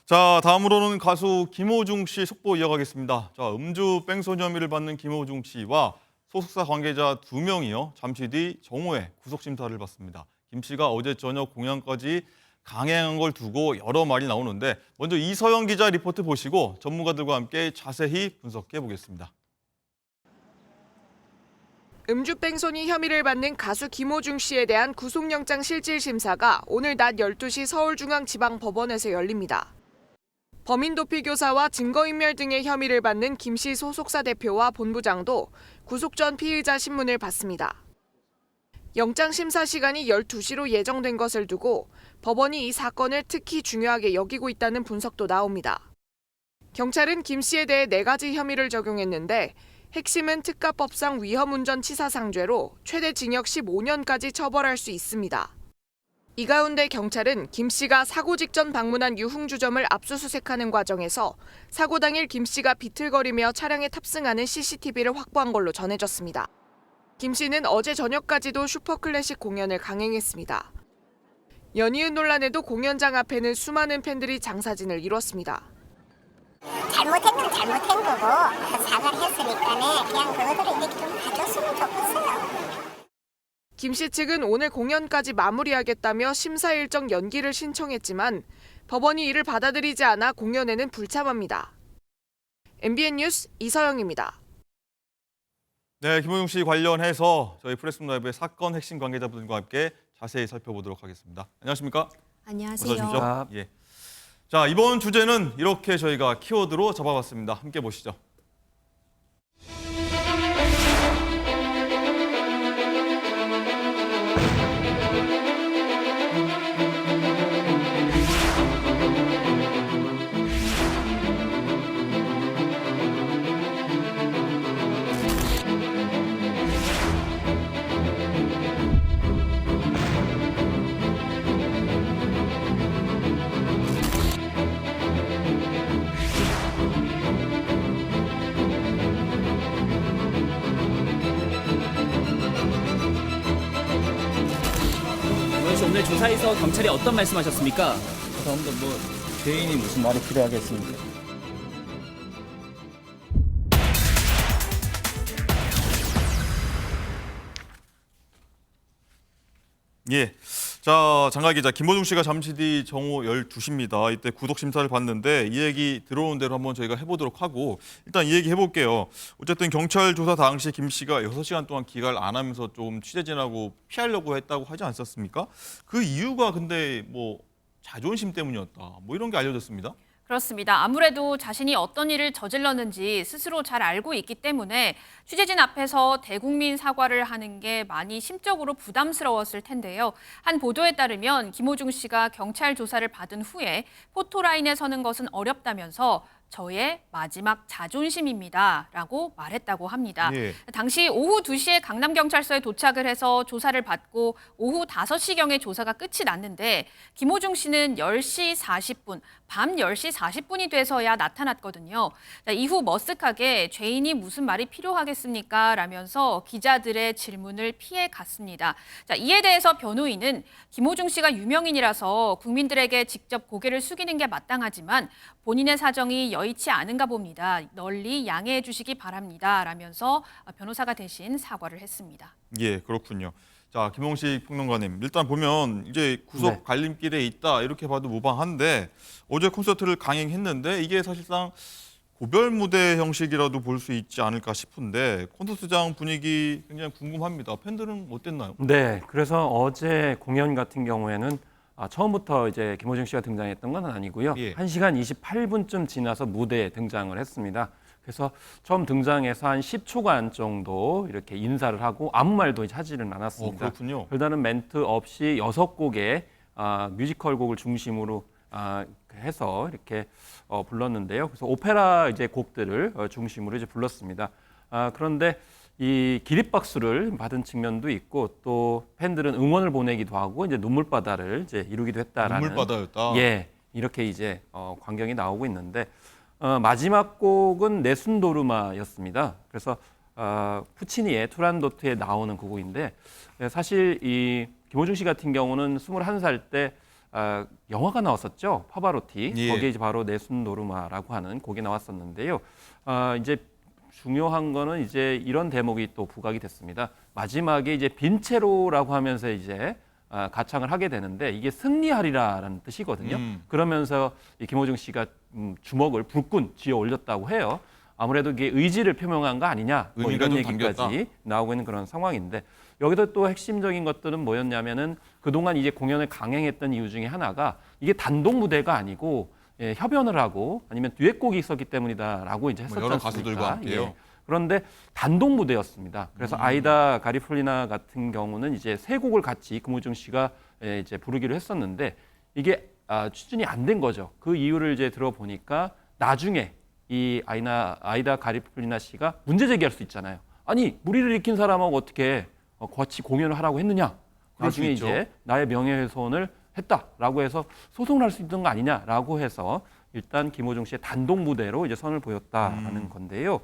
자, 다음으로는 가수 김호중 씨 속보 이어가겠습니다. 자, 음주 뺑소니 혐의를 받는 김호중 씨와 소속사 관계자 2명이요. 잠시 뒤 정오에 구속심사를 받습니다. 김 씨가 어제 저녁 공연까지 강행한 걸 두고 여러 말이 나오는데 먼저 이서영 기자 리포트 보시고 전문가들과 함께 자세히 분석해 보겠습니다. 음주 뺑소니 혐의를 받는 가수 김호중 씨에 대한 구속영장 실질 심사가 오늘 낮 12시 서울중앙지방법원에서 열립니다. 범인도피교사와 증거인멸 등의 혐의를 받는 김 씨 소속사 대표와 본부장도 구속 전 피의자 신문을 받습니다. 영장 심사 시간이 12시로 예정된 것을 두고 법원이 이 사건을 특히 중요하게 여기고 있다는 분석도 나옵니다. 경찰은 김 씨에 대해 4가지 혐의를 적용했는데 핵심은 특가법상 위험운전 치사상죄로 최대 징역 15년까지 처벌할 수 있습니다. 이 가운데 경찰은 김 씨가 사고 직전 방문한 유흥주점을 압수수색하는 과정에서 사고 당일 김 씨가 비틀거리며 차량에 탑승하는 CCTV를 확보한 걸로 전해졌습니다. 김 씨는 어제 저녁까지도 슈퍼클래식 공연을 강행했습니다. 연이은 논란에도 공연장 앞에는 수많은 팬들이 장사진을 이뤘습니다. 잘못한 건 잘못한 거고 사과를 했으니까 그냥 그거들을 이렇게 좀 봐줬으면 좋겠어요. 김 씨 측은 오늘 공연까지 마무리하겠다며 심사 일정 연기를 신청했지만 법원이 이를 받아들이지 않아 공연에는 불참합니다. MBN 뉴스 이서영입니다. 네, 김호중 씨 관련해서 저희 프레스룸 라이브의 사건 핵심 관계자분들과 함께 자세히 살펴보도록 하겠습니다. 안녕하십니까? 안녕하세요. 어서 오십시오. 예. 자, 이번 주제는 이렇게 저희가 키워드로 잡아봤습니다. 함께 보시죠. 오늘 조사에서 경찰이 어떤 말씀하셨습니까? 다음도 죄인이 무슨 말이 필요하겠습니까? 예. 자, 장가 기자, 김호중 씨가 잠시 뒤 정오 12시입니다. 이때 구속 심사를 받는데 이 얘기 들어오는 대로 한번 저희가 해보도록 하고 일단 이 얘기 해볼게요. 어쨌든 경찰 조사 당시 김 씨가 6시간 동안 기각을 안 하면서 좀 취재진하고 피하려고 했다고 하지 않았습니까? 그 이유가 근데 자존심 때문이었다. 이런 게 알려졌습니다. 그렇습니다. 아무래도 자신이 어떤 일을 저질렀는지 스스로 잘 알고 있기 때문에 취재진 앞에서 대국민 사과를 하는 게 많이 심적으로 부담스러웠을 텐데요. 한 보도에 따르면 김호중 씨가 경찰 조사를 받은 후에 포토라인에 서는 것은 어렵다면서 저의 마지막 자존심입니다라고 말했다고 합니다. 예. 당시 오후 2시에 강남경찰서에 도착을 해서 조사를 받고 오후 5시경에 조사가 끝이 났는데 김호중 씨는 10시 40분, 밤 10시 40분이 돼서야 나타났거든요. 이후 머쓱하게 죄인이 무슨 말이 필요하겠습니까? 라면서 기자들의 질문을 피해 갔습니다. 이에 대해서 변호인은 김호중 씨가 유명인이라서 국민들에게 직접 고개를 숙이는 게 마땅하지만 본인의 사정이 여의치 않은가 봅니다. 널리 양해해 주시기 바랍니다. 라면서 변호사가 대신 사과를 했습니다. 예, 그렇군요. 자, 김홍식 평론가님, 일단 보면 이제 구속 갈림길에 있다 이렇게 봐도 무방한데 어제 콘서트를 강행했는데 이게 사실상 고별 무대 형식이라도 볼 수 있지 않을까 싶은데 콘서트장 분위기 굉장히 궁금합니다. 팬들은 어땠나요? 네, 그래서 어제 공연 같은 경우에는 처음부터 이제 김호중 씨가 등장했던 건 아니고요. 예. 1시간 28분쯤 지나서 무대에 등장을 했습니다. 그래서 처음 등장해서 한 10초간 정도 이렇게 인사를 하고 아무 말도 하지는 않았습니다. 그렇군요. 별다른 멘트 없이 6곡의 뮤지컬 곡을 중심으로 해서 이렇게 불렀는데요. 그래서 오페라 이제 곡들을 중심으로 이제 불렀습니다. 그런데 이 기립박수를 받은 측면도 있고 또 팬들은 응원을 보내기도 하고 이제 눈물바다를 이제 이루기도 했다라는 눈물바다였다. 예, 이렇게 이제 광경이 나오고 있는데 마지막 곡은 네순도르마였습니다. 그래서 푸치니의 투란도트에 나오는 그 곡인데 사실 이 김호중 씨 같은 경우는 21살 때 영화가 나왔었죠. 파바로티. 예. 거기에 이제 바로 네순 노르마라고 하는 곡이 나왔었는데요. 이제 중요한 거는 이제 이런 대목이 또 부각이 됐습니다. 마지막에 이제 빈체로라고 하면서 이제 가창을 하게 되는데 이게 승리하리라라는 뜻이거든요. 그러면서 이 김호중 씨가 주먹을 불끈 쥐어 올렸다고 해요. 아무래도 이게 의지를 표명한 거 아니냐, 뭐 의미가 이런 좀 얘기까지 담겼다. 나오고 있는 그런 상황인데 여기서 또 핵심적인 것들은 뭐였냐면은 그동안 이제 공연을 강행했던 이유 중에 하나가 이게 단독 무대가 아니고 협연을 하고 아니면 듀엣곡이 있었기 때문이다라고 이제 했었지 여러 않습니까? 가수들과 함께요. 그런데 단독 무대였습니다. 그래서 아이다 가리플리나 같은 경우는 이제 세 곡을 같이 김호중 씨가 이제 부르기로 했었는데 이게 추진이 안 된 거죠. 그 이유를 이제 들어보니까 나중에 이 아이다 가리플리나 씨가 문제 제기할 수 있잖아요. 아니 무리를 일으킨 사람하고 어떻게 같이 공연을 하라고 했느냐? 그럴 수 나중에 있죠. 이제 나의 명예훼손을 했다라고 해서 소송을 할 수 있는 거 아니냐라고 해서 일단 김호중 씨의 단독 무대로 이제 선을 보였다라는 건데요.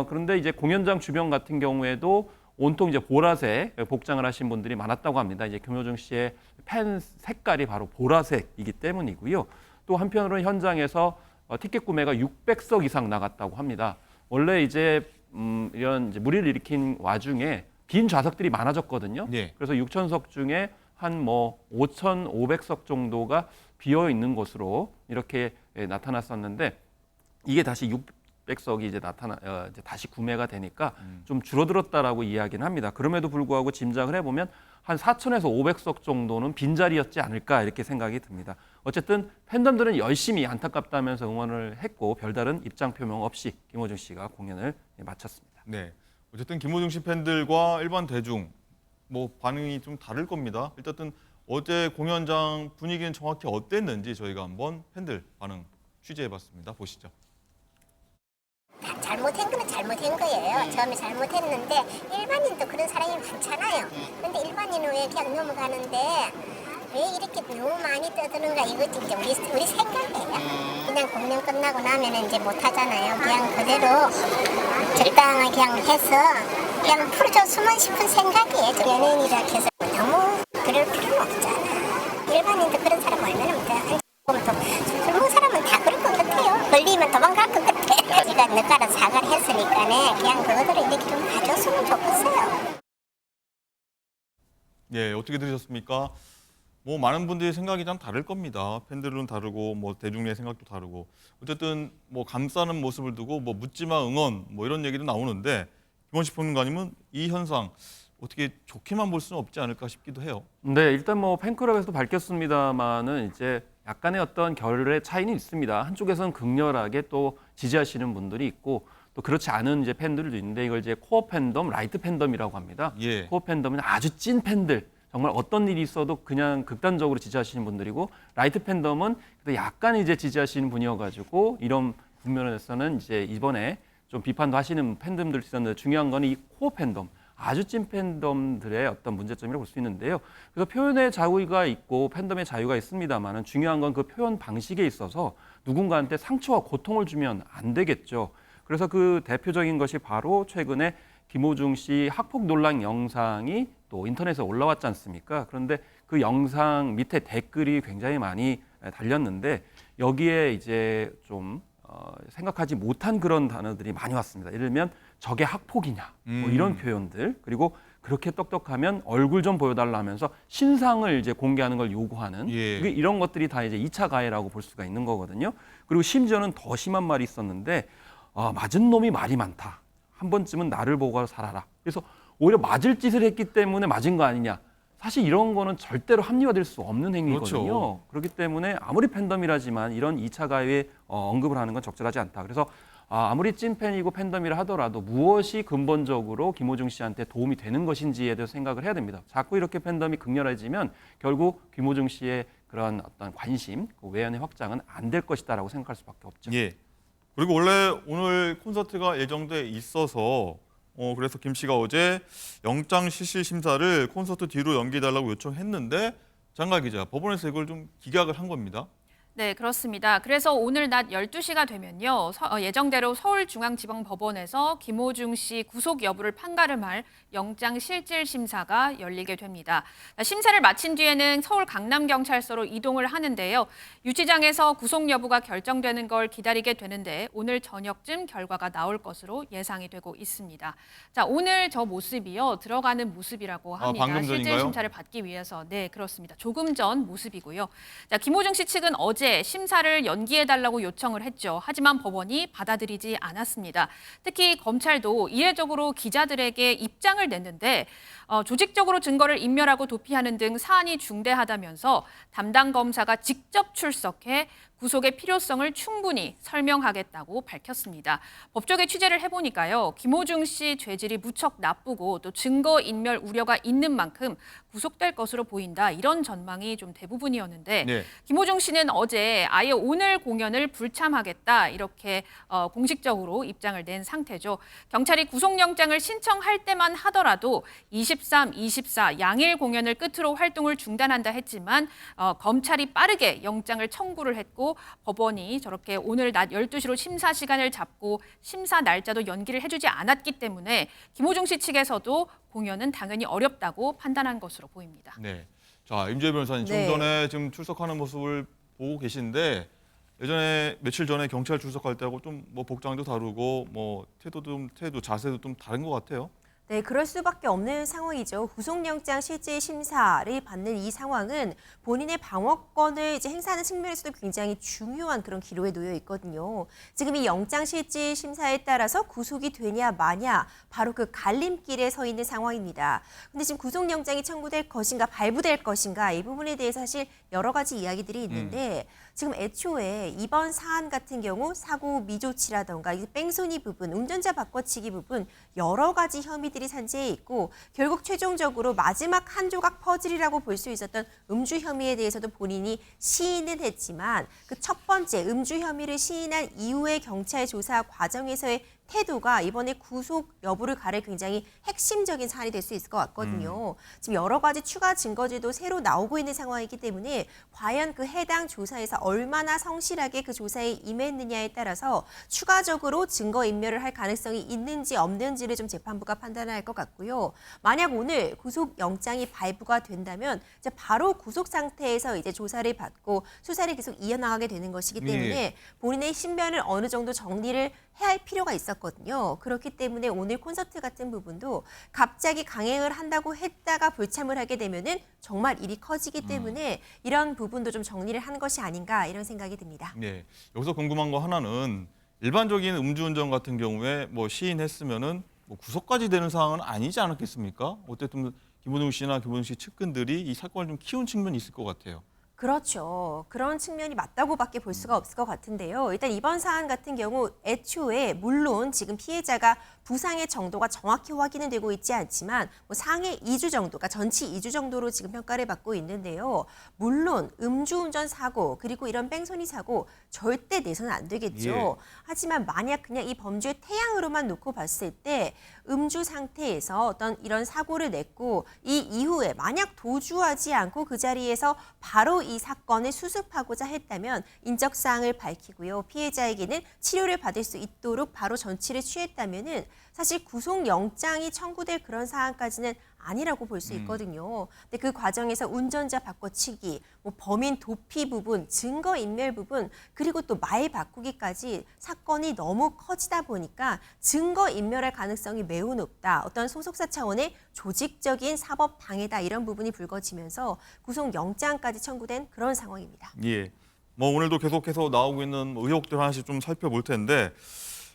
그런데 이제 공연장 주변 같은 경우에도 온통 이제 보라색 복장을 하신 분들이 많았다고 합니다. 이제 김호중 씨의 팬 색깔이 바로 보라색이기 때문이고요. 또 한편으로는 현장에서 티켓 구매가 600석 이상 나갔다고 합니다. 원래 이제 이런 이제 무리를 일으킨 와중에 빈 좌석들이 많아졌거든요. 예. 그래서 6,000석 중에 한 뭐 5,500석 정도가 비어 있는 것으로 이렇게 나타났었는데 이게 다시 600석이 이제 이제 다시 구매가 되니까 좀 줄어들었다라고 이야기는 합니다. 그럼에도 불구하고 짐작을 해보면 한 4,000에서 500석 정도는 빈자리였지 않을까 이렇게 생각이 듭니다. 어쨌든 팬덤들은 열심히 안타깝다면서 응원을 했고 별다른 입장 표명 없이 김호중 씨가 공연을 마쳤습니다. 네. 어쨌든 김호중 씨 팬들과 일반 대중 뭐 반응이 좀 다를 겁니다. 일단은 어제 공연장 분위기는 정확히 어땠는지 저희가 한번 팬들 반응 취재해봤습니다. 보시죠. 잘못한 거는 잘못한 거예요. 처음에 잘못했는데 일반인도 그런 사람이 많잖아요. 근데 일반인은 왜 그냥 넘어가는데 왜 이렇게 너무 많이 떠드는가 이거 진짜 우리 생각이에요. 그냥 공연 끝나고 나면 이제 못 하잖아요. 그냥 그대로 적당하게 그냥 해서 그냥 풀어줬으면 싶은 생각이에요. 연예인이라 해서 너무 그럴 필요는 없잖아. 일반인도 그런 사람 얼마나 많다. 술 먹은 사람은 다 그럴 것 같아요. 걸리면 도망갈 것 같아. 제가 늦가라 사과를 했으니까 그냥 그거들을 이렇게 좀 봐줬으면 좋겠어요. 예, 어떻게 들으셨습니까? 뭐 많은 분들의 생각이 좀 다를 겁니다. 팬들은 다르고 뭐 대중의 생각도 다르고 어쨌든 뭐 감싸는 모습을 두고 뭐 묻지마 응원 뭐 이런 얘기도 나오는데 김원식 평론가님은 이 현상 어떻게 좋게만 볼 수는 없지 않을까 싶기도 해요. 네, 일단 뭐 팬클럽에서도 밝혔습니다만은 이제 약간의 어떤 결의 차이는 있습니다. 한쪽에서는 극렬하게 또 지지하시는 분들이 있고 또 그렇지 않은 이제 팬들도 있는데 이걸 이제 코어 팬덤, 라이트 팬덤이라고 합니다. 예. 코어 팬덤은 아주 찐 팬들, 정말 어떤 일이 있어도 그냥 극단적으로 지지하시는 분들이고 라이트 팬덤은 약간 이제 지지하시는 분이어가지고 이런 국면에서는 이제 이번에 좀 비판도 하시는 팬덤들이 있었는데 중요한 거는 이 코어 팬덤. 아주 찐 팬덤들의 어떤 문제점이라고 볼 수 있는데요. 그래서 표현의 자유가 있고 팬덤의 자유가 있습니다만은 중요한 건 그 표현 방식에 있어서 누군가한테 상처와 고통을 주면 안 되겠죠. 그래서 그 대표적인 것이 바로 최근에 김호중 씨 학폭 논란 영상이 또 인터넷에 올라왔지 않습니까? 그런데 그 영상 밑에 댓글이 굉장히 많이 달렸는데 여기에 이제 좀 생각하지 못한 그런 단어들이 많이 왔습니다. 예를 들면 저게 학폭이냐 뭐 이런 표현들 그리고 그렇게 똑똑하면 얼굴 좀 보여달라면서 신상을 이제 공개하는 걸 요구하는 예. 이런 것들이 다 이제 2차 가해라고 볼 수가 있는 거거든요. 그리고 심지어는 더 심한 말이 있었는데 맞은 놈이 말이 많다. 한 번쯤은 나를 보고 살아라. 그래서 오히려 맞을 짓을 했기 때문에 맞은 거 아니냐. 사실 이런 거는 절대로 합리화될 수 없는 행위거든요. 그렇죠. 그렇기 때문에 아무리 팬덤이라지만 이런 2차 가해에 언급을 하는 건 적절하지 않다. 그래서 아무리 찐팬이고 팬덤이라 하더라도 무엇이 근본적으로 김호중 씨한테 도움이 되는 것인지에 대해서 생각을 해야 됩니다. 자꾸 이렇게 팬덤이 극렬해지면 결국 김호중 씨의 그런 어떤 관심, 그 외연의 확장은 안 될 것이다라고 생각할 수밖에 없죠. 예. 그리고 원래 오늘 콘서트가 예정돼 있어서 그래서 김 씨가 어제 영장 실질 심사를 콘서트 뒤로 연기해달라고 요청했는데 장가 기자 법원에서 이걸 좀 기각을 한 겁니다. 네, 그렇습니다. 그래서 오늘 낮 12시가 되면요. 예정대로 서울중앙지방법원에서 김호중 씨 구속 여부를 판가름할 영장실질심사가 열리게 됩니다. 심사를 마친 뒤에는 서울 강남경찰서로 이동을 하는데요. 유치장에서 구속 여부가 결정되는 걸 기다리게 되는데 오늘 저녁쯤 결과가 나올 것으로 예상이 되고 있습니다. 자, 오늘 저 모습이요. 들어가는 모습이라고 합니다. 방금 전인가요? 실질심사를 받기 위해서. 네, 그렇습니다. 조금 전 모습이고요. 자, 김호중 씨 측은 어제 심사를 연기해달라고 요청을 했죠. 하지만 법원이 받아들이지 않았습니다. 특히 검찰도 이례적으로 기자들에게 입장을 냈는데 조직적으로 증거를 인멸하고 도피하는 등 사안이 중대하다면서 담당 검사가 직접 출석해 구속의 필요성을 충분히 설명하겠다고 밝혔습니다. 법조계 취재를 해보니까요. 김호중 씨 죄질이 무척 나쁘고 또 증거 인멸 우려가 있는 만큼 구속될 것으로 보인다. 이런 전망이 좀 대부분이었는데 네. 김호중 씨는 어제 아예 오늘 공연을 불참하겠다 이렇게 공식적으로 입장을 낸 상태죠. 경찰이 구속영장을 신청할 때만 하더라도 23, 24 양일 공연을 끝으로 활동을 중단한다 했지만 검찰이 빠르게 영장을 청구를 했고 법원이 저렇게 오늘 낮 12시로 심사 시간을 잡고 심사 날짜도 연기를 해주지 않았기 때문에 김호중 씨 측에서도 공연은 당연히 어렵다고 판단한 것으로 보입니다. 네. 자, 임재 변호사님 좀 네. 전에 지금 출석하는 모습을 보고 계신데 예전에 며칠 전에 경찰 출석할 때하고 좀 뭐 복장도 다르고 뭐 태도 자세도 좀 다른 것 같아요. 네, 그럴 수밖에 없는 상황이죠. 구속영장 실질 심사를 받는 이 상황은 본인의 방어권을 이제 행사하는 측면에서도 굉장히 중요한 그런 기로에 놓여 있거든요. 지금 이 영장 실질 심사에 따라서 구속이 되냐 마냐 바로 그 갈림길에 서 있는 상황입니다. 근데 지금 구속영장이 청구될 것인가 발부될 것인가 이 부분에 대해서 사실 여러 가지 이야기들이 있는데 지금 애초에 이번 사안 같은 경우 사고 미조치라던가 이 뺑소니 부분, 운전자 바꿔치기 부분 여러 가지 혐의들이 산재해 있고 결국 최종적으로 마지막 한 조각 퍼즐이라고 볼 수 있었던 음주 혐의에 대해서도 본인이 시인은 했지만 그 첫 번째 음주 혐의를 시인한 이후의 경찰 조사 과정에서의 태도가 이번에 구속 여부를 가를 굉장히 핵심적인 사안이 될 수 있을 것 같거든요. 지금 여러 가지 추가 증거들도 새로 나오고 있는 상황이기 때문에 과연 그 해당 조사에서 얼마나 성실하게 그 조사에 임했느냐에 따라서 추가적으로 증거 인멸을 할 가능성이 있는지 없는지를 좀 재판부가 판단해야 할 것 같고요. 만약 오늘 구속 영장이 발부가 된다면 이제 바로 구속 상태에서 이제 조사를 받고 수사를 계속 이어나가게 되는 것이기 때문에 본인의 신변을 어느 정도 정리를 해야 할 필요가 있었거든요. 그렇기 때문에 오늘 콘서트 같은 부분도 갑자기 강행을 한다고 했다가 불참을 하게 되면은 정말 일이 커지기 때문에 이런 부분도 좀 정리를 한 것이 아닌가 이런 생각이 듭니다. 네. 여기서 궁금한 거 하나는 일반적인 음주운전 같은 경우에 뭐 시인했으면은 뭐 구속까지 되는 상황은 아니지 않았겠습니까? 어쨌든 김호중 씨나 김호중 씨 측근들이 이 사건을 좀 키운 측면이 있을 것 같아요. 그렇죠. 그런 측면이 맞다고밖에 볼 수가 없을 것 같은데요. 일단 이번 사안 같은 경우 애초에 물론 지금 피해자가 부상의 정도가 정확히 확인은 되고 있지 않지만 뭐 상해 2주 정도, 그러니까 전치 2주 정도로 지금 평가를 받고 있는데요. 물론 음주운전 사고 그리고 이런 뺑소니 사고 절대 내서는 안 되겠죠. 예. 하지만 만약 그냥 이 범죄의 태양으로만 놓고 봤을 때 음주 상태에서 어떤 이런 사고를 냈고 이 이후에 만약 도주하지 않고 그 자리에서 바로 이 사건을 수습하고자 했다면 인적사항을 밝히고요. 피해자에게는 치료를 받을 수 있도록 바로 전치를 취했다면은 사실 구속영장이 청구될 그런 사안까지는 아니라고 볼 수 있거든요. 근데 그 과정에서 운전자 바꿔치기, 뭐 범인 도피 부분, 증거인멸 부분, 그리고 또 말 바꾸기까지 사건이 너무 커지다 보니까 증거인멸할 가능성이 매우 높다. 어떤 소속사 차원의 조직적인 사법 방해다 이런 부분이 불거지면서 구속영장까지 청구된 그런 상황입니다. 예. 뭐 오늘도 계속해서 나오고 있는 의혹들 하나씩 좀 살펴볼 텐데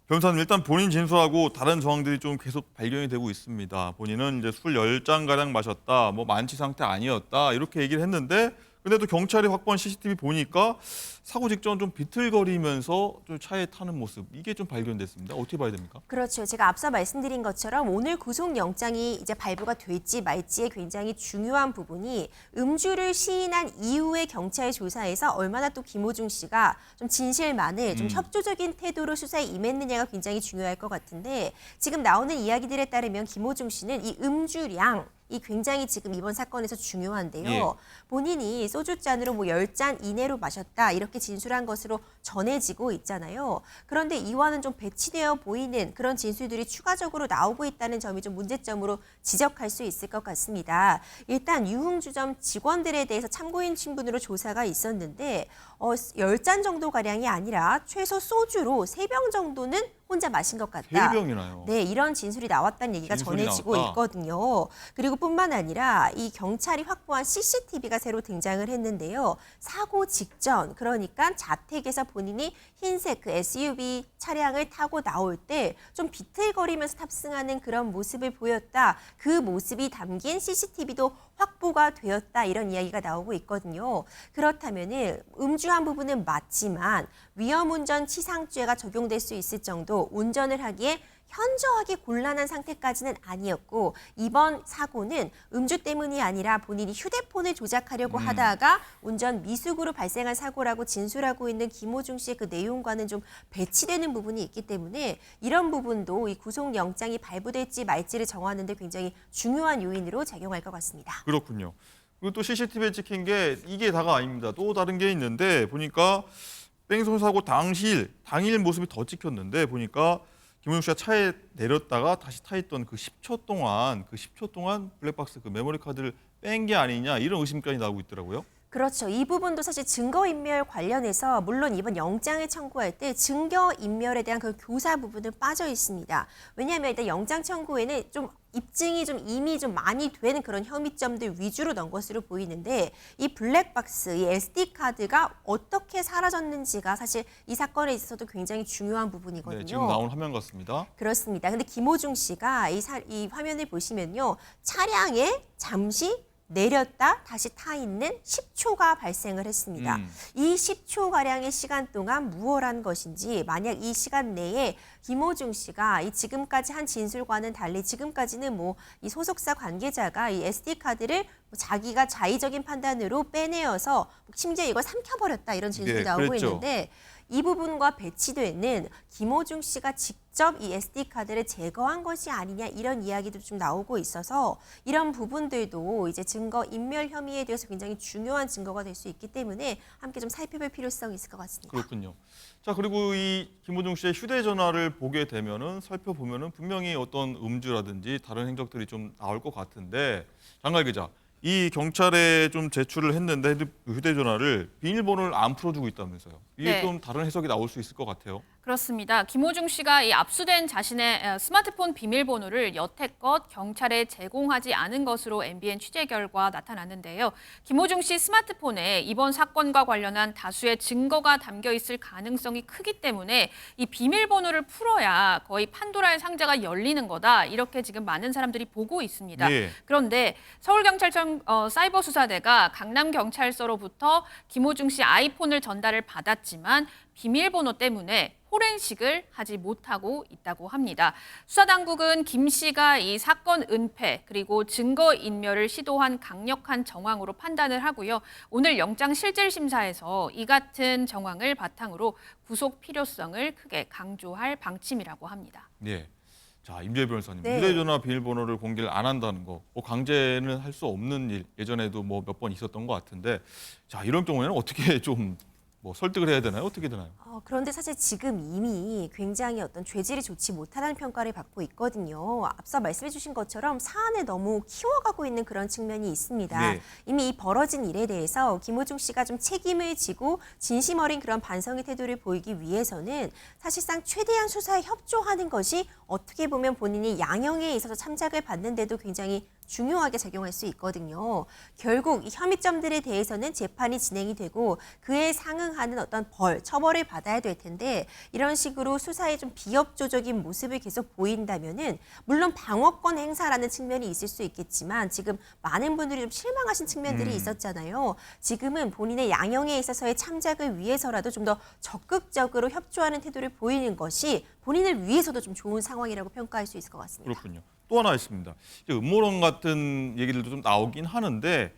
변호사님 일단 본인 진술하고 다른 정황들이 좀 계속 발견이 되고 있습니다. 본인은 이제 술 10잔가량 마셨다, 뭐 만취 상태 아니었다 이렇게 얘기를 했는데 근데 또 경찰이 확보한 CCTV 보니까 사고 직전 좀 비틀거리면서 좀 차에 타는 모습 이게 좀 발견됐습니다. 어떻게 봐야 됩니까? 그렇죠. 제가 앞서 말씀드린 것처럼 오늘 구속영장이 이제 발부가 될지 말지의 굉장히 중요한 부분이 음주를 시인한 이후의 경찰 조사에서 얼마나 또 김호중 씨가 좀 진실만을 좀 협조적인 태도로 수사에 임했느냐가 굉장히 중요할 것 같은데 지금 나오는 이야기들에 따르면 김호중 씨는 이 음주량 이 굉장히 지금 이번 사건에서 중요한데요. 본인이 소주잔으로 뭐 10잔 이내로 마셨다 이렇게 다르게 진술한 것으로 전해지고 있잖아요. 그런데 이와는 좀 배치되어 보이는 그런 진술들이 추가적으로 나오고 있다는 점이 좀 문제점으로 지적할 수 있을 것 같습니다. 일단 유흥주점 직원들에 대해서 참고인 신분으로 조사가 있었는데 10잔 정도 가량이 아니라 최소 소주로 3병 정도는 혼자 마신 것 같다. 3병이나요? 네, 이런 진술이 나왔다는 얘기가 진술이 전해지고 나왔다. 있거든요. 그리고 뿐만 아니라 이 경찰이 확보한 CCTV가 새로 등장을 했는데요. 사고 직전, 그러니까 자택에서 본인이 흰색 그 SUV 차량을 타고 나올 때 좀 비틀거리면서 탑승하는 그런 모습을 보였다. 그 모습이 담긴 CCTV도 확보가 되었다. 이런 이야기가 나오고 있거든요. 그렇다면은 음주한 부분은 맞지만 위험운전 치상죄가 적용될 수 있을 정도 운전을 하기에 현저하게 곤란한 상태까지는 아니었고 이번 사고는 음주 때문이 아니라 본인이 휴대폰을 조작하려고 하다가 운전 미숙으로 발생한 사고라고 진술하고 있는 김호중 씨의 그 내용과는 좀 배치되는 부분이 있기 때문에 이런 부분도 이 구속영장이 발부될지 말지를 정하는 데 굉장히 중요한 요인으로 작용할 것 같습니다. 그렇군요. 그리고 또 CCTV에 찍힌 게 이게 다가 아닙니다. 또 다른 게 있는데 보니까 뺑소니 사고 당일 모습이 더 찍혔는데 보니까 김호중 씨가 차에 내렸다가 다시 타 있던 그 10초 동안 블랙박스 그 메모리 카드를 뺀 게 아니냐 이런 의심까지 나오고 있더라고요. 그렇죠. 이 부분도 사실 증거인멸 관련해서 물론 이번 영장을 청구할 때 증거인멸에 대한 그 교사 부분은 빠져 있습니다. 왜냐하면 일단 영장 청구에는 좀 입증이 좀 이미 좀 많이 되는 그런 혐의점들 위주로 넣은 것으로 보이는데 이 블랙박스, 이 SD카드가 어떻게 사라졌는지가 사실 이 사건에 있어서도 굉장히 중요한 부분이거든요. 네, 지금 나온 화면 같습니다. 그렇습니다. 근데 김호중 씨가 이 화면을 보시면요. 차량에 잠시 내렸다 다시 타 있는 10초가 발생을 했습니다. 이 10초가량의 시간 동안 무엇을 한 것인지 만약 이 시간 내에 김호중 씨가 이 지금까지 한 진술과는 달리 지금까지는 뭐 이 소속사 관계자가 이 SD카드를 자기가 자의적인 판단으로 빼내어서 심지어 이걸 삼켜버렸다 이런 진술이 네, 나오고 그랬죠. 있는데 이 부분과 배치되는 김호중 씨가 직접 이 SD카드를 제거한 것이 아니냐 이런 이야기도 좀 나오고 있어서 이런 부분들도 이제 증거 인멸 혐의에 대해서 굉장히 중요한 증거가 될 수 있기 때문에 함께 좀 살펴볼 필요성이 있을 것 같습니다. 그렇군요. 자 그리고 이 김호중 씨의 휴대전화를 보게 되면은 살펴보면은 분명히 어떤 음주라든지 다른 행적들이 좀 나올 것 같은데 장갈 기자. 이 경찰에 좀 제출을 했는데 휴대전화를 비밀번호를 안 풀어주고 있다면서요. 이게 네. 좀 다른 해석이 나올 수 있을 것 같아요. 그렇습니다. 김호중 씨가 이 압수된 자신의 스마트폰 비밀번호를 여태껏 경찰에 제공하지 않은 것으로 MBN 취재 결과 나타났는데요. 김호중 씨 스마트폰에 이번 사건과 관련한 다수의 증거가 담겨 있을 가능성이 크기 때문에 이 비밀번호를 풀어야 거의 판도라의 상자가 열리는 거다. 이렇게 지금 많은 사람들이 보고 있습니다. 예. 그런데 서울경찰청 사이버수사대가 강남경찰서로부터 김호중 씨 아이폰을 전달을 받았지만 비밀번호 때문에 포렌식을 하지 못하고 있다고 합니다. 수사당국은 김 씨가 이 사건 은폐 그리고 증거인멸을 시도한 강력한 정황으로 판단을 하고요. 오늘 영장실질심사에서 이 같은 정황을 바탕으로 구속 필요성을 크게 강조할 방침이라고 합니다. 네. 자 임재 변호사님, 네. 휴대전화 비밀번호를 공개를 안 한다는 거, 뭐 강제는 할 수 없는 일 예전에도 뭐 몇 번 있었던 것 같은데, 자 이런 경우에는 어떻게 좀 뭐 설득을 해야 되나요? 어떻게 되나요? 그런데 사실 지금 이미 굉장히 어떤 죄질이 좋지 못하다는 평가를 받고 있거든요. 앞서 말씀해 주신 것처럼 사안을 너무 키워가고 있는 그런 측면이 있습니다. 네. 이미 이 벌어진 일에 대해서 김호중 씨가 좀 책임을 지고 진심 어린 그런 반성의 태도를 보이기 위해서는 사실상 최대한 수사에 협조하는 것이 어떻게 보면 본인이 양형에 있어서 참작을 받는데도 굉장히 중요하게 작용할 수 있거든요. 결국 이 혐의점들에 대해서는 재판이 진행이 되고 그에 상응하는 어떤 처벌을 받아야 될 텐데 이런 식으로 수사에 좀 비협조적인 모습을 계속 보인다면은 물론 방어권 행사라는 측면이 있을 수 있겠지만 지금 많은 분들이 좀 실망하신 측면들이 있었잖아요. 지금은 본인의 양형에 있어서의 참작을 위해서라도 좀 더 적극적으로 협조하는 태도를 보이는 것이 본인을 위해서도 좀 좋은 상황이라고 평가할 수 있을 것 같습니다. 그렇군요. 또 하나 있습니다. 이제 음모론 같은 얘기들도 좀 나오긴 하는데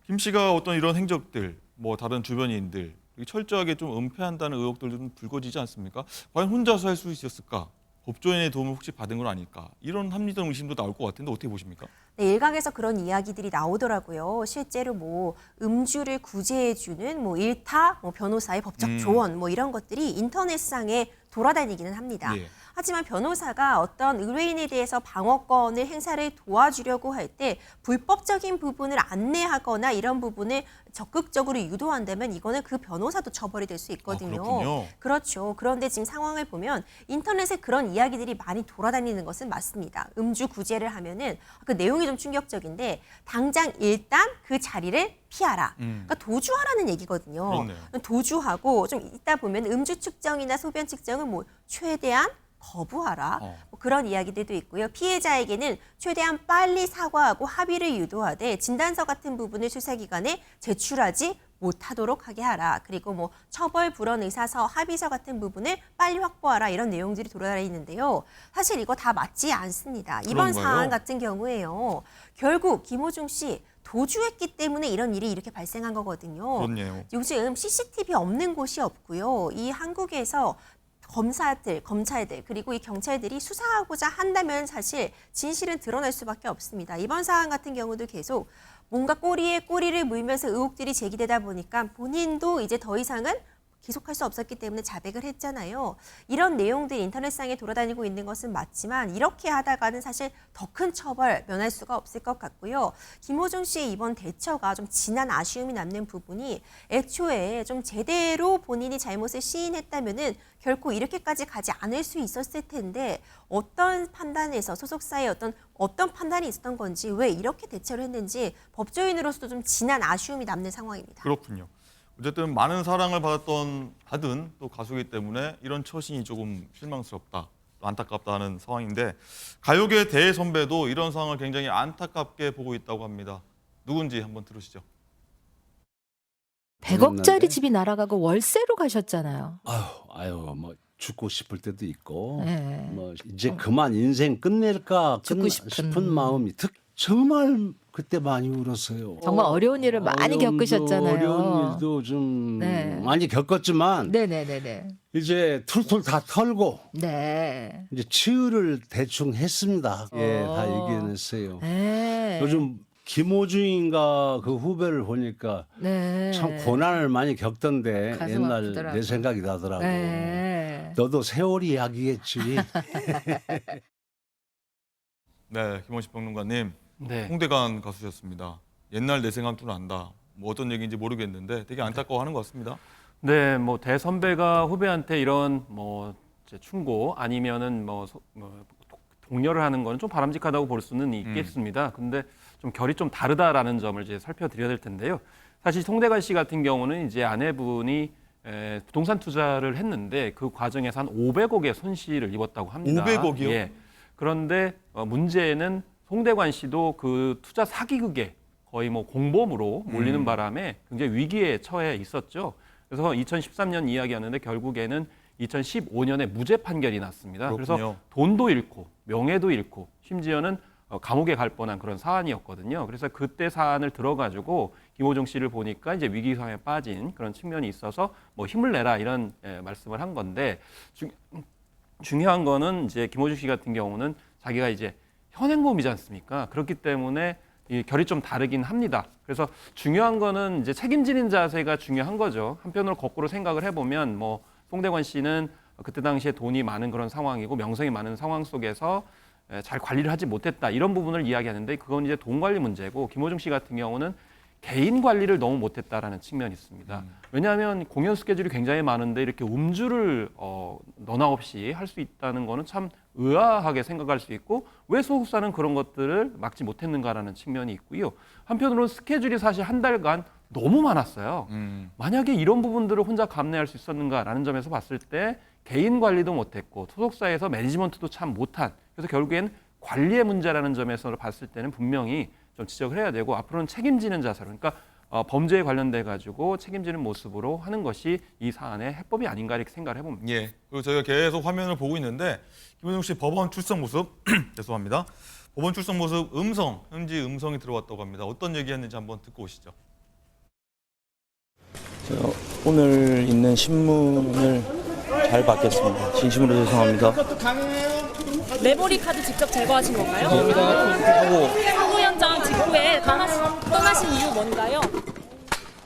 김 씨가 어떤 이런 행적들, 뭐 다른 주변인들 철저하게 좀 은폐한다는 의혹들도 좀 불거지지 않습니까? 과연 혼자서 할 수 있었을까? 법조인의 도움을 혹시 받은 건 아닐까 이런 합리적 의심도 나올 것 같은데 어떻게 보십니까? 네, 일각에서 그런 이야기들이 나오더라고요. 실제로 뭐 음주를 구제해주는 뭐 일타, 뭐 변호사의 법적 조언 뭐 이런 것들이 인터넷상에 돌아다니기는 합니다. 예. 하지만 변호사가 어떤 의뢰인에 대해서 방어권을 행사를 도와주려고 할 때 불법적인 부분을 안내하거나 이런 부분을 적극적으로 유도한다면 이거는 그 변호사도 처벌이 될 수 있거든요. 그렇군요. 그렇죠. 그런데 지금 상황을 보면 인터넷에 그런 이야기들이 많이 돌아다니는 것은 맞습니다. 음주 구제를 하면은 그 내용이 좀 충격적인데 당장 일단 그 자리를 피하라. 그러니까 도주하라는 얘기거든요. 그렇네요. 도주하고 좀 있다 보면 음주 측정이나 소변 측정은 뭐 최대한 거부하라. 뭐 그런 이야기들도 있고요. 피해자에게는 최대한 빨리 사과하고 합의를 유도하되 진단서 같은 부분을 수사기관에 제출하지 못하도록 하게 하라. 그리고 뭐 처벌 불원 의사서, 합의서 같은 부분을 빨리 확보하라. 이런 내용들이 돌아다니는데요. 사실 이거 다 맞지 않습니다. 이번 그런가요? 사안 같은 경우에요. 결국 김호중 씨 도주했기 때문에 이런 일이 이렇게 발생한 거거든요. 그렇네요. 요즘 CCTV 없는 곳이 없고요. 이 한국에서 검찰들 그리고 이 경찰들이 수사하고자 한다면 사실 진실은 드러날 수밖에 없습니다. 이번 사안 같은 경우도 계속 뭔가 꼬리에 꼬리를 물면서 의혹들이 제기되다 보니까 본인도 이제 더 이상은 계속할 수 없었기 때문에 자백을 했잖아요. 이런 내용들이 인터넷상에 돌아다니고 있는 것은 맞지만 이렇게 하다가는 사실 더 큰 처벌 면할 수가 없을 것 같고요. 김호중 씨의 이번 대처가 좀 진한 아쉬움이 남는 부분이 애초에 좀 제대로 본인이 잘못을 시인했다면은 결코 이렇게까지 가지 않을 수 있었을 텐데 어떤 판단에서 소속사의 어떤 판단이 있었던 건지 왜 이렇게 대처를 했는지 법조인으로서도 좀 진한 아쉬움이 남는 상황입니다. 그렇군요. 어쨌든 많은 사랑을 받은 또 가수이기 때문에 이런 처신이 조금 실망스럽다, 또 안타깝다 하는 상황인데 가요계 대선배도 이런 상황을 굉장히 안타깝게 보고 있다고 합니다. 누군지 한번 들으시죠. 100억짜리 집이 날아가고 월세로 가셨잖아요. 아유, 뭐 죽고 싶을 때도 있고, 네. 뭐 이제 그만 인생 끝낼까 죽고 싶은 마음이 정말 그때 많이 울었어요. 정말 어려운 일을 많이 겪으셨잖아요. 어려운 일도 좀 네. 많이 겪었지만 네네네네. 이제 툴툴 다 털고 네. 이제 치유를 대충 했습니다. 예, 다 이겨냈어요. 네. 요즘 김호중인가 그 후배를 보니까 네. 참 고난을 많이 겪던데 가슴 옛날 아프더라고요. 내 생각이 나더라고. 네. 너도 세월이 약이겠지. 네, 김원식 평론가님. 네. 홍대관 가수셨습니다. 옛날 내 생각도 난다. 뭐 어떤 얘기인지 모르겠는데 되게 안타까워하는 것 같습니다. 네, 뭐 대선배가 후배한테 이런 뭐 이제 충고 아니면은 뭐 독려를 하는 건 좀 바람직하다고 볼 수는 있겠습니다. 근데 좀 결이 좀 다르다라는 점을 이제 살펴드려야 될 텐데요. 사실 송대관 씨 같은 경우는 이제 아내분이 부동산 투자를 했는데 그 과정에서 한 500억의 손실을 입었다고 합니다. 500억이요? 예. 그런데 문제는 송대관 씨도 그 투자 사기극에 거의 뭐 공범으로 몰리는 바람에 굉장히 위기에 처해 있었죠. 그래서 2013년 이야기였는데 결국에는 2015년에 무죄 판결이 났습니다. 그렇군요. 그래서 돈도 잃고 명예도 잃고 심지어는 감옥에 갈 뻔한 그런 사안이었거든요. 그래서 그때 사안을 들어가지고 김호중 씨를 보니까 이제 위기 상황에 빠진 그런 측면이 있어서 뭐 힘을 내라 이런 말씀을 한 건데 중요한 거는 이제 김호중 씨 같은 경우는 자기가 이제 현행범이지 않습니까? 그렇기 때문에 이 결이 좀 다르긴 합니다. 그래서 중요한 거는 이제 책임지는 자세가 중요한 거죠. 한편으로 거꾸로 생각을 해보면 뭐 송대관 씨는 그때 당시에 돈이 많은 그런 상황이고 명성이 많은 상황 속에서 잘 관리를 하지 못했다 이런 부분을 이야기하는데 그건 이제 돈 관리 문제고 김호중 씨 같은 경우는 개인 관리를 너무 못했다라는 측면이 있습니다. 왜냐하면 공연 스케줄이 굉장히 많은데 이렇게 음주를 너나 없이 할 수 있다는 거는 참 의아하게 생각할 수 있고 왜 소속사는 그런 것들을 막지 못했는가라는 측면이 있고요. 한편으로는 스케줄이 사실 한 달간 너무 많았어요. 만약에 이런 부분들을 혼자 감내할 수 있었는가라는 점에서 봤을 때 개인 관리도 못했고 소속사에서 매니지먼트도 참 못한 그래서 결국엔 관리의 문제라는 점에서 봤을 때는 분명히 좀 지적을 해야 되고 앞으로는 책임지는 자세로 그러니까 범죄에 관련돼 가지고 책임지는 모습으로 하는 것이 이 사안의 해법이 아닌가 이렇게 생각을 해봅니다. 예. 그리고 저희가 계속 화면을 보고 있는데 김호중 씨 법원 출석 모습 죄송합니다. 법원 출석 모습 현지 음성이 들어왔다고 합니다. 어떤 얘기했는지 한번 듣고 오시죠. 오늘 있는 신문을 잘 받겠습니다. 진심으로 죄송합니다. 메모리 카드 직접 제거하신 건가요? 하고 사고 현장 직후에 떠나신 이유 뭔가요?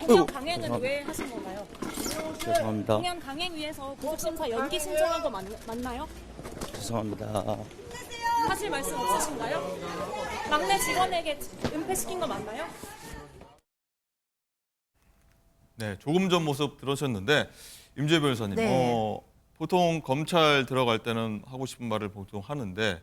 공연 강행은 왜 하신 건가요? 죄송합니다. 공연 강행 위해서 구속심사 연기 신청한 거 맞나요? 죄송합니다. 하실 말씀 없으신가요? 막내 직원에게 은폐시킨 거 맞나요? 네, 조금 전 모습 들으셨는데 임재 변호사님, 네. 보통 검찰 들어갈 때는 하고 싶은 말을 보통 하는데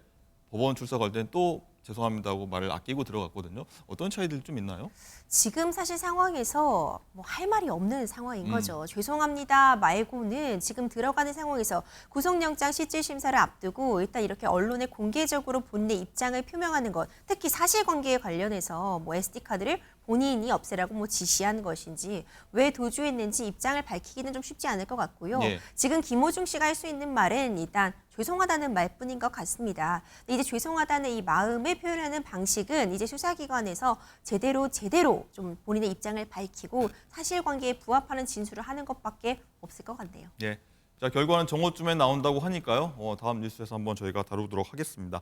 법원 출석 갈 때는 또 죄송합니다고 말을 아끼고 들어갔거든요. 어떤 차이들이 좀 있나요? 지금 사실 상황에서 뭐 할 말이 없는 상황인 거죠. 죄송합니다 말고는 지금 들어가는 상황에서 구속영장 실질심사를 앞두고 일단 이렇게 언론에 공개적으로 본인의 입장을 표명하는 것, 특히 사실관계에 관련해서 뭐 SD카드를 본인이 없애라고 뭐 지시한 것인지 왜 도주했는지 입장을 밝히기는 좀 쉽지 않을 것 같고요. 예. 지금 김호중 씨가 할 수 있는 말은 일단 죄송하다는 말뿐인 것 같습니다. 근데 이제 죄송하다는 이 마음을 표현하는 방식은 이제 수사기관에서 제대로 좀 본인의 입장을 밝히고 사실관계에 부합하는 진술을 하는 것밖에 없을 것 같네요. 예. 자, 결과는 정오쯤에 나온다고 하니까요. 다음 뉴스에서 한번 저희가 다루도록 하겠습니다.